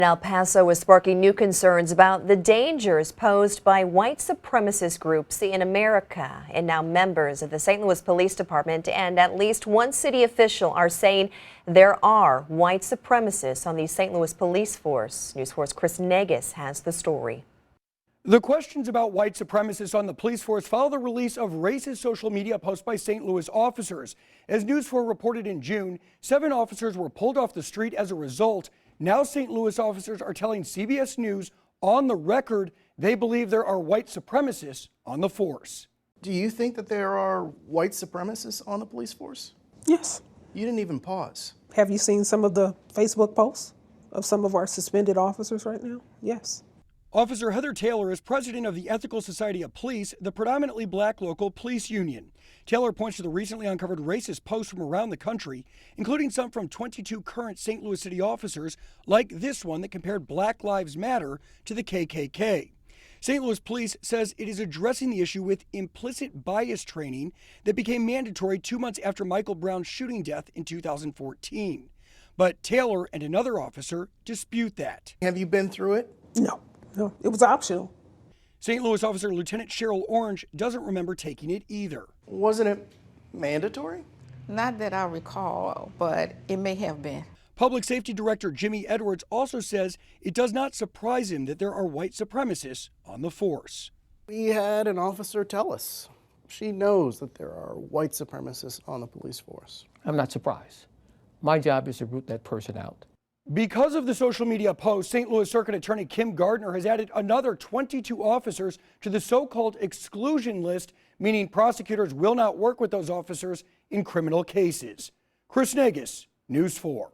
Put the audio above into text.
El Paso is sparking new concerns about the dangers posed by white supremacist groups in America. And now members of the St. Louis Police Department and at least one city official are saying there are white supremacists on the St. Louis police force. News 4's Chris Negus has the story. The questions about white supremacists on the police force follow the release of racist social media posts by St. Louis officers. As News 4 reported in June, 7 officers were pulled off the street as a result. Now St. Louis officers are telling CBS News on the record they believe there are white supremacists on the force. Do you think that there are white supremacists on the police force? Yes. You didn't even pause. Have you seen some of the Facebook posts of some of our suspended officers right now? Yes. Officer Heather Taylor is president of the Ethical Society of Police, the predominantly black local police union. Taylor points to the recently uncovered racist posts from around the country, including some from 22 current St. Louis City officers, like this one that compared Black Lives Matter to the KKK. St. Louis Police says it is addressing the issue with implicit bias training that became mandatory 2 months after Michael Brown's shooting death in 2014. But Taylor and another officer dispute that. Have you been through it? No, it was optional. St. Louis officer Lieutenant Cheryl Orange doesn't remember taking it either. Wasn't it mandatory? Not that I recall, but it may have been. Public Safety Director Jimmy Edwards also says it does not surprise him that there are white supremacists on the force. We had an officer tell us she knows that there are white supremacists on the police force. I'm not surprised. My job is to root that person out. Because of the social media post, St. Louis Circuit Attorney Kim Gardner has added another 22 officers to the so-called exclusion list, meaning prosecutors will not work with those officers in criminal cases. Chris Negus, News 4.